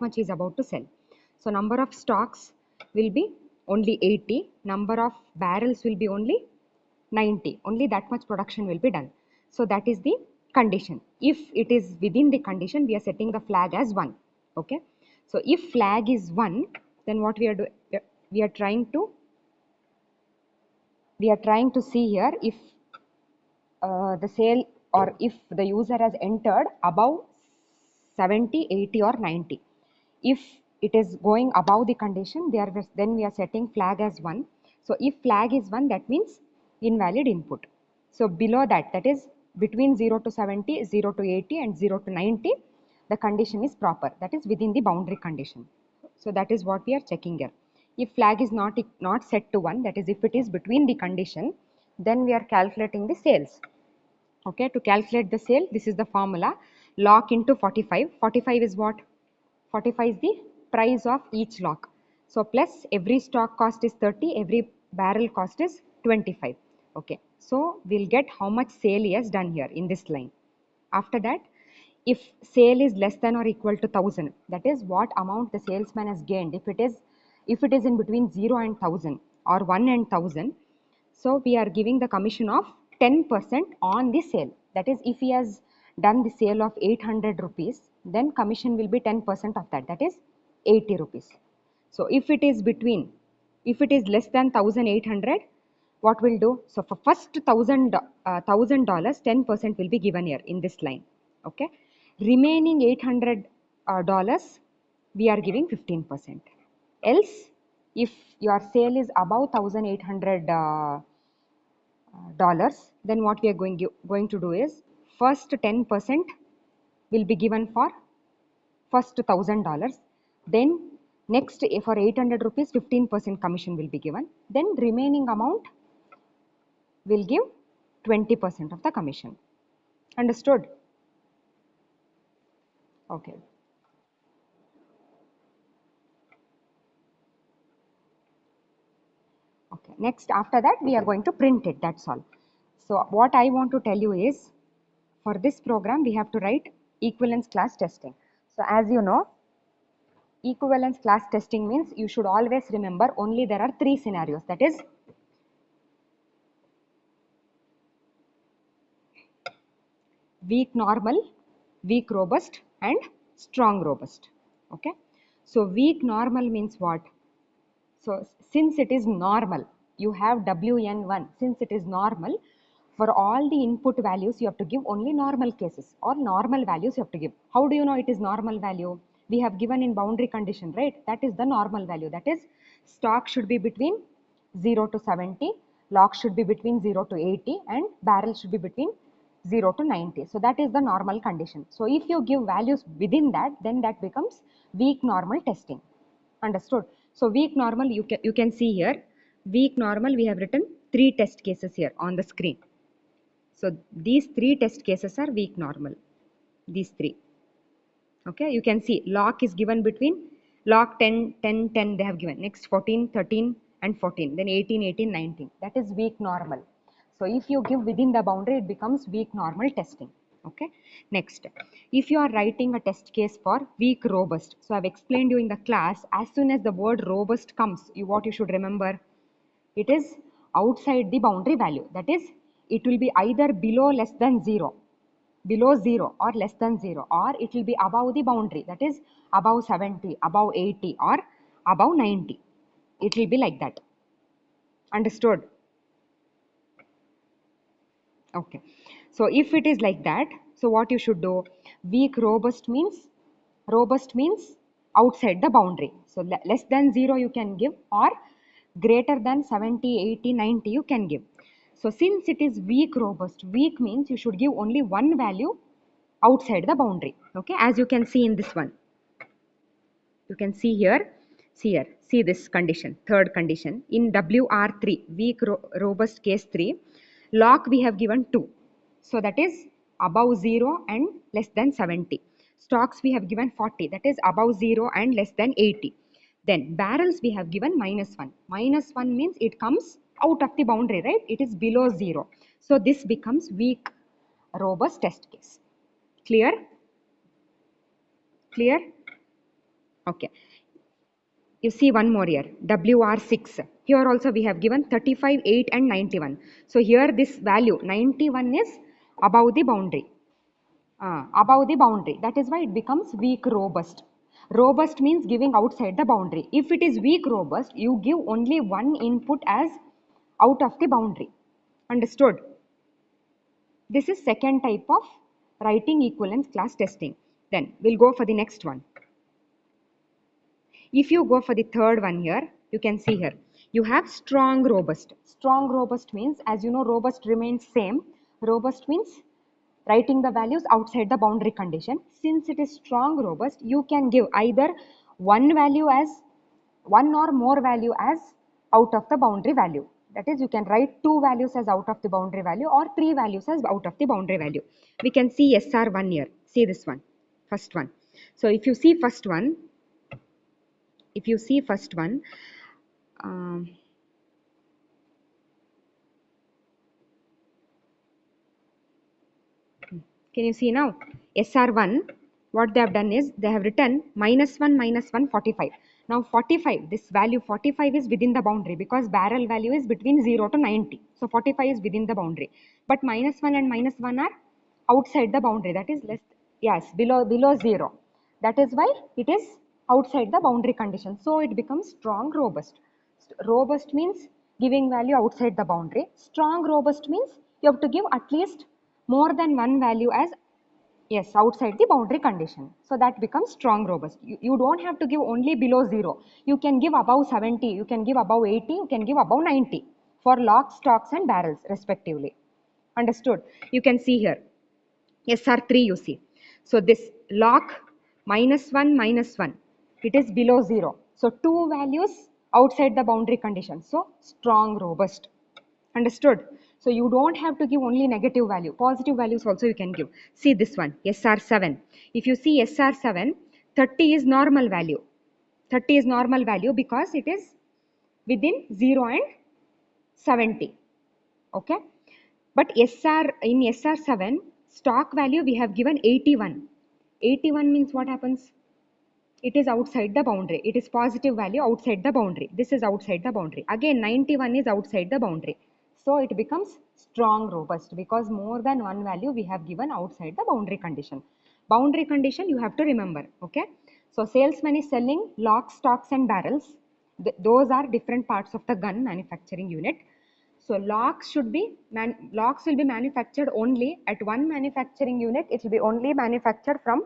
much is about to sell. So number of stocks will be only 80, number of barrels will be only 90, only that much production will be done. So that is the condition. If it is within the condition, we are setting the flag as 1. Okay. So if flag is 1, then what we are doing, we are trying to see here if the sale, or if the user has entered above 70, 80 or 90. If it is going above the condition, then we are setting flag as 1. So if flag is 1, that means invalid input. So below that, that is between 0 to 70, 0 to 80 and 0 to 90, the condition is proper, that is within the boundary condition. So that is what we are checking here. If flag is not set to 1, that is if it is between the condition, then we are calculating the sales. Okay, to calculate the sale, this is the formula: lock into 45. 45 is what? 45 is the price of each lock. So plus every stock cost is 30, every barrel cost is 25. Okay, so we'll get how much sale he has done here in this line. After that, if sale is less than or equal to 1000, that is what amount the salesman has gained. If it is in between 0 and 1000 or 1 and 1000, so we are giving the commission of 10% on the sale. That is, if he has done the sale of 800 rupees, then commission will be 10% of that, that is 80 rupees. So if it is less than 1800, what will do? So for first $1000, 10% will be given here in this line. Okay, remaining $800, we are giving 15%. Else, if your sale is above $1800, then what we are going to do is, first 10% will be given for first $1000, then next for 800 rupees 15% commission will be given, then remaining amount will give 20% of the commission. Understood? Okay. Okay, next after that we are going to print it, that's all. So what I want to tell you is, for this program we have to write equivalence class testing. So as you know, equivalence class testing means you should always remember only there are 3 scenarios, that is weak normal, weak robust and strong robust. Okay, so weak normal means what? So since it is normal, you have WN1, since it is normal, for all the input values you have to give only normal cases or normal values you have to give. How do you know it is normal value? We have given in boundary condition, right? That is the normal value, that is stock should be between 0 to 70, lock should be between 0 to 80 and barrel should be between 0 to 90. So that is the normal condition. So if you give values within that, then that becomes weak normal testing. Understood? So weak normal, you can see here, weak normal we have written 3 test cases here on the screen. So these 3 test cases are weak normal, these 3. Okay, you can see lock is given between lock 10, 10, 10 they have given, next 14, 13 and 14, then 18, 18, 19. That is weak normal. So if you give within the boundary, it becomes weak normal testing. Okay, next, if you are writing a test case for weak robust, so I've explained you in the class, as soon as the word robust comes, what you should remember, it is outside the boundary value, that is it will be either below less than 0, below 0 or less than 0, or it will be above the boundary, that is above 70, above 80 or above 90. It will be like that. Understood? Okay, so if it is like that, so what you should do, weak robust means outside the boundary. So less than 0 you can give, or greater than 70, 80, 90 you can give. So since it is weak robust, weak means you should give only one value outside the boundary. Okay, as you can see in this one, you can see here, see this condition, third condition in WR3, weak robust case 3, lock we have given 2, so that is above 0 and less than 70. Stocks we have given 40, that is above 0 and less than 80. Then barrels we have given -1. -1 means it comes out of the boundary, right? It is below 0. So this becomes weak robust test case. Clear? Clear? Okay, you see one more here, WR6. Here also we have given 35, 8 and 91. So here this value 91 is above the boundary. Above the boundary. That is why it becomes weak robust. Robust means giving outside the boundary. If it is weak robust, you give only one input as out of the boundary. Understood? This is second type of writing equivalence class testing. Then we'll go for the next one. If you go for the third one here, you can see here, you have strong robust. Strong robust means, as you know, robust remains same. Robust means writing the values outside the boundary condition. Since it is strong robust, you can give either one value as one or more value as out of the boundary value. That is, you can write two values as out of the boundary value or three values as out of the boundary value. We can see SR1 here. See this one, first one. So if you see first one, um, can you see now? SR1, what they have done is they have written -1 45. Now 45, this value 45 is within the boundary because barrel value is between 0 to 90. So 45 is within the boundary. But -1 and -1 are outside the boundary. That is less, yes, below 0. That is why it is outside the boundary condition. So it becomes strong robust. Robust means giving value outside the boundary. Strong robust means you have to give at least more than one value as, yes, outside the boundary condition. So that becomes strong robust. You don't have to give only below 0. You can give above 70, you can give above 80, you can give above 90 for locks, stocks and barrels respectively. Understood? You can see here SR3 you see. So this lock -1, it is below 0. So two values outside the boundary condition. So strong robust. Understood? So you don't have to give only negative value. Positive values also you can give. See this one, SR7. If you see SR7, 30 is normal value. 30 is normal value because it is within 0 and 70. Okay? But in SR7, stock value we have given 81. 81 means what happens? It is outside the boundary. It is positive value outside the boundary. This is outside the boundary. Again, 91 is outside the boundary. So it becomes strong robust because more than one value we have given outside the boundary condition. Boundary condition you have to remember. Okay. So salesman is selling locks, stocks and barrels. Those are different parts of the gun manufacturing unit. So locks will be manufactured only at one manufacturing unit. It will be only manufactured from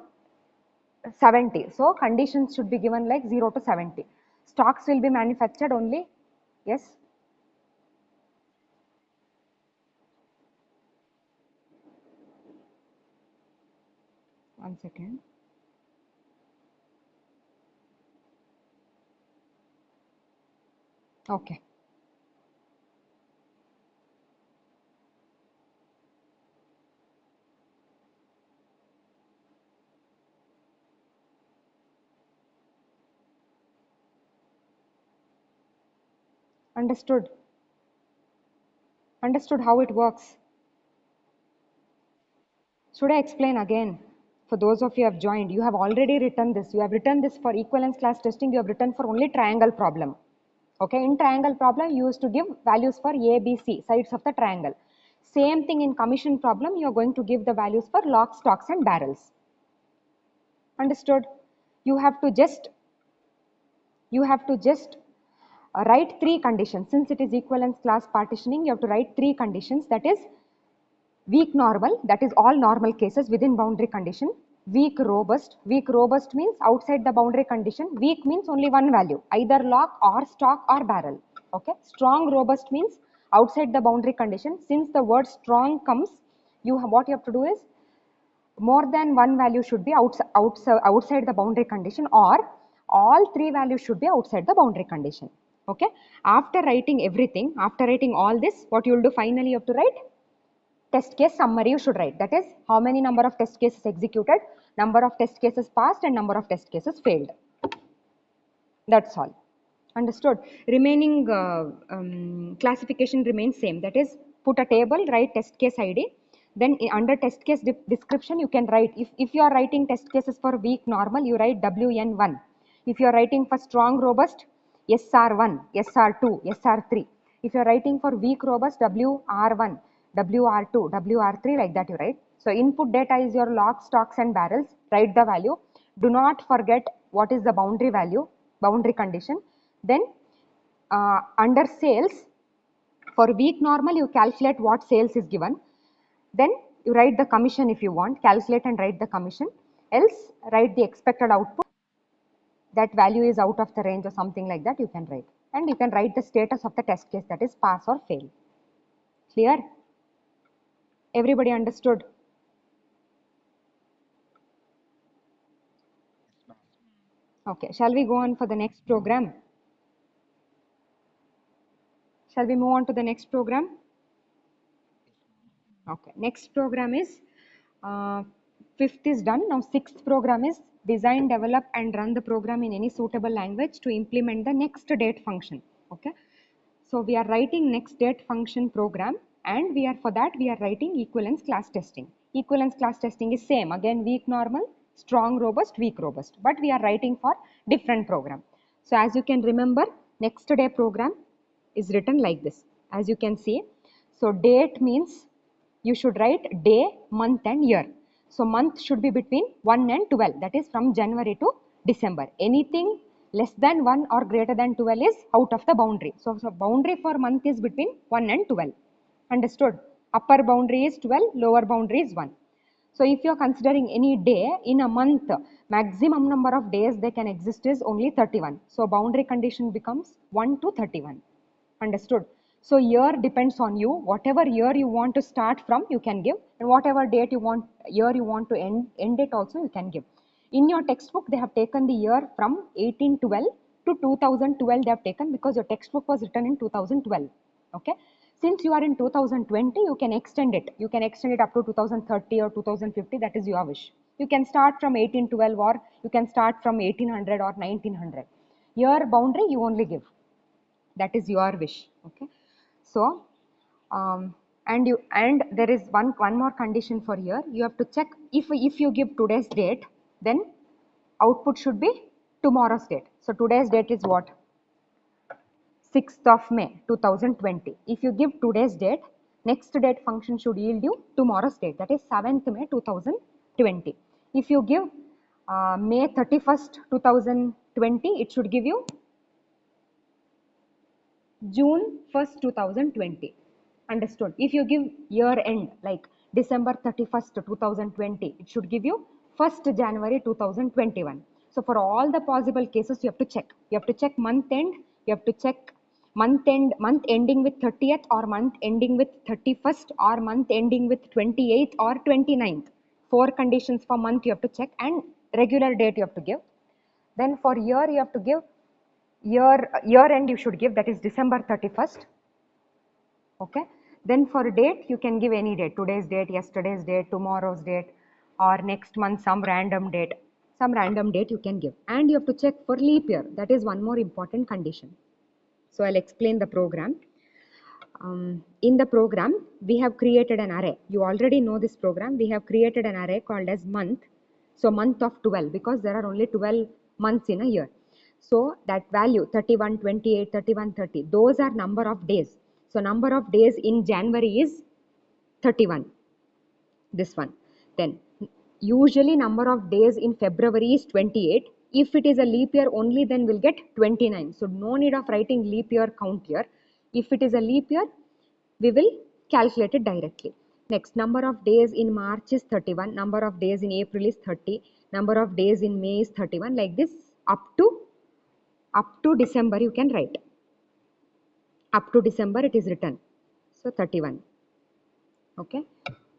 70. So conditions should be given like 0 to 70. Stocks will be manufactured only, yes. 1 second. Okay. Understood. Understood how it works. Should I explain again? For those of you who have joined, you have already written this. You have written this for equivalence class testing. You have written for only triangle problem. Okay, in triangle problem, you used to give values for A, B, C, sides of the triangle. Same thing in commission problem, you are going to give the values for locks, stocks and barrels. Understood? You have to just write three conditions. Since it is equivalence class partitioning, you have to write three conditions. That is weak normal, that is all normal cases within boundary condition. Weak robust. Weak robust means outside the boundary condition. Weak means only one value, either lock or stock or barrel. Okay. Strong robust means outside the boundary condition. Since the word strong comes, what you have to do is more than one value should be outside the boundary condition, or all three values should be outside the boundary condition. Okay. After writing everything, after writing all this, what you will do finally, you have to write test case summary. You should write, that is how many number of test cases executed, number of test cases passed and number of test cases failed. That's all. Understood? Remaining classification remains same, that is put a table, write test case ID, then under test case description you can write, if you are writing test cases for weak normal, you write WN1. If you are writing for strong robust, SR1, SR2, SR3. If you are writing for weak robust, WR1, WR2, WR3, like that you write. So input data is your logs, stocks and barrels. Write the value. Do not forget what is the boundary value, boundary condition. Then under sales, for week normal, you calculate what sales is given. Then you write the commission if you want, calculate and write the commission. Else write the expected output. That value is out of the range or something like that you can write. And you can write the status of the test case, that is pass or fail. Clear? Everybody understood? Okay, shall we go on for the next program? Shall we move on to the next program? Okay, next program is fifth is done. Now sixth program is design, develop and run the program in any suitable language to implement the next date function. Okay, so we are writing next date function program, and for that we are writing equivalence class testing. Equivalence class testing is same, again weak normal, strong robust, weak robust, but we are writing for different program. So as you can remember, next day program is written like this, as you can see. So date means you should write day, month and year. So month should be between 1 and 12, that is from January to December. Anything less than 1 or greater than 12 is out of the boundary. So boundary for month is between 1 and 12. Understood? Upper boundary is 12, lower boundary is 1. So if you are considering any day in a month, maximum number of days they can exist is only 31. So boundary condition becomes 1 to 31. Understood? So year depends on you. Whatever year you want to start from, you can give, and whatever date you want, year you want to end it also you can give. In your textbook, they have taken the year from 1812 to 2012 they have taken, because your textbook was written in 2012. Okay. Since you are in 2020, you can extend it. You can extend it up to 2030 or 2050. That is your wish. You can start from 1812 or you can start from 1800 or 1900. Year boundary you only give. That is your wish. Okay. So and there is one more condition for here. You have to check if you give today's date, then output should be tomorrow's date. So today's date is what? 6th of May 2020. If you give today's date, next date function should yield you tomorrow's date, that is 7th May 2020. If you give May 31st 2020, it should give you June 1st 2020. Understood? If you give year end like December 31st 2020, it should give you 1st January 2021. So for all the possible cases, you have to check. You have to check month end, you have to check month ending with 30th, or month ending with 31st, or month ending with 28th or 29th. 4 conditions for month you have to check, and regular date you have to give. Then for year you have to give year end you should give, that is December 31st. Okay. Then for date you can give any date, today's date, yesterday's date, tomorrow's date, or next month some random date. Some random date you can give, and you have to check for leap year. That is one more important condition. So I'll explain the program. In the program we have created an array. You already know this program. We have created an array called as month. So month of 12, because there are only 12 months in a year. So that value 31, 28, 31, 30, those are number of days. So number of days in January is 31, this one. Then usually number of days in February is 28. If it is a leap year only, then we'll get 29. So no need of writing leap year count here. If it is a leap year, we will calculate it directly. Next, number of days in March is 31, number of days in April is 30, number of days in May is 31, like this up to December you can write. Up to December it is written. So 31. Okay.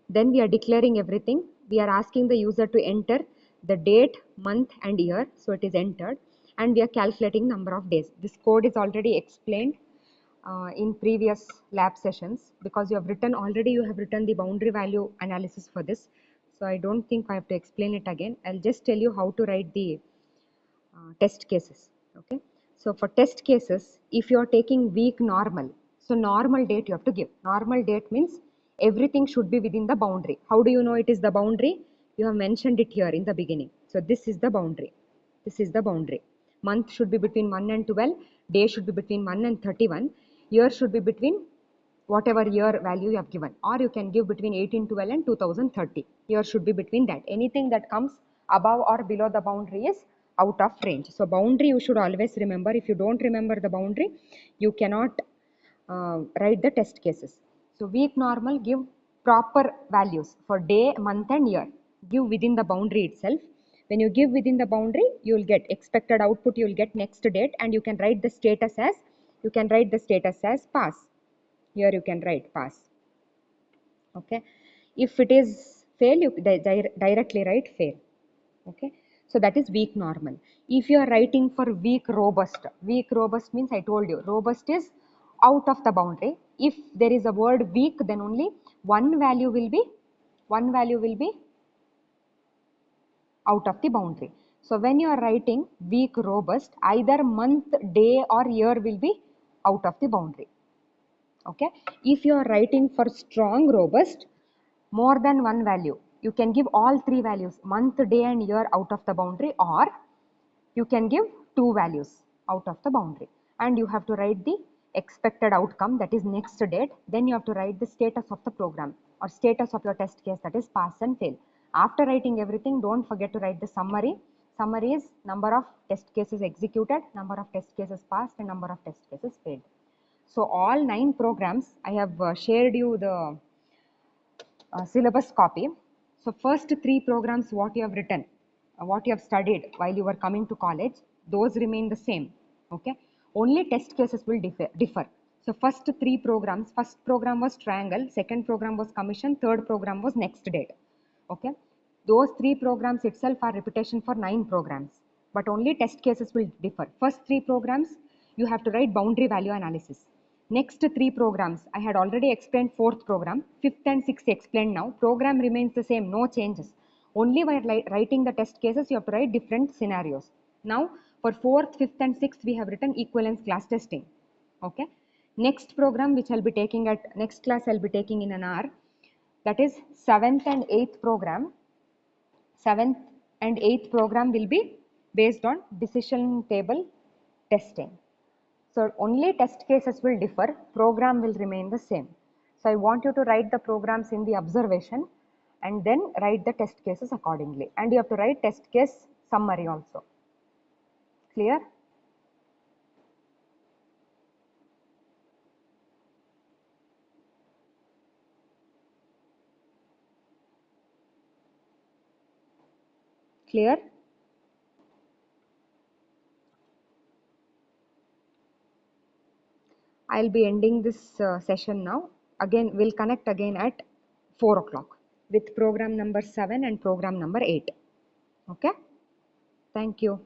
Then we are declaring everything. We are asking the user to enter the date, month and year. So it is entered, and we are calculating number of days. This code is already explained in previous lab sessions, because you have written the boundary value analysis for this. So I don't think I have to explain it again. I'll just tell you how to write the test cases. Okay. So for test cases, if you are taking week normal, so normal date you have to give. Normal date means everything should be within the boundary. How do you know it is the boundary? You have mentioned it here in the beginning. So this is the boundary. This is the boundary. Month should be between 1 and 12, day should be between 1 and 31, year should be between whatever year value you have given, or you can give between 1812 and 2030. Year should be between that. Anything that comes above or below the boundary is out of range. So boundary you should always remember. If you don't remember the boundary, you cannot write the test cases. So week normal, give proper values for day, month and year. Give within the boundary itself. When you give within the boundary, you will get expected output, you will get next date, and you can write the status as pass. Here you can write pass. Okay. If it is fail, you directly write fail. Okay. So that is weak normal. If you are writing for weak robust means I told you robust is out of the boundary. If there is a word weak, then only one value will be out of the boundary. So when you are writing weak robust, either month, day or year will be out of the boundary. Okay. If you are writing for strong robust, more than one value, you can give all three values, month, day and year out of the boundary, or you can give two values out of the boundary, and you have to write the expected outcome, that is next date. Then you have to write the status of the program or status of your test case, that is pass and fail. After writing everything, don't forget to write the summary. Summary is number of test cases executed, number of test cases passed and number of test cases failed. So all 9 programs, I have shared you the syllabus copy. So first 3 programs what you have written, what you have studied while you were coming to college, those remain the same. Okay. Only test cases will differ. So first 3 programs, first program was triangle, second program was commission, third program was next date. Okay. Those 3 programs itself are repetition for 9 programs, but only test cases will differ. First 3 programs, you have to write boundary value analysis. Next 3 programs, I had already explained 4th program, 5th and 6th explained now. Program remains the same, no changes. Only while writing the test cases, you have to write different scenarios. Now, for 4th, 5th and 6th, we have written equivalence class testing. Okay. Next program, which I'll be taking at next class, I'll be taking in an hour. That is 7th and 8th program. 7th and 8th program will be based on decision table testing. So only test cases will differ, program will remain the same. So I want you to write the programs in the observation and then write the test cases accordingly. And you have to write test case summary also. Clear? Clear? I'll be ending this session now. Again, we'll connect again at 4 o'clock with program number 7 and program number 8. Okay? Thank you.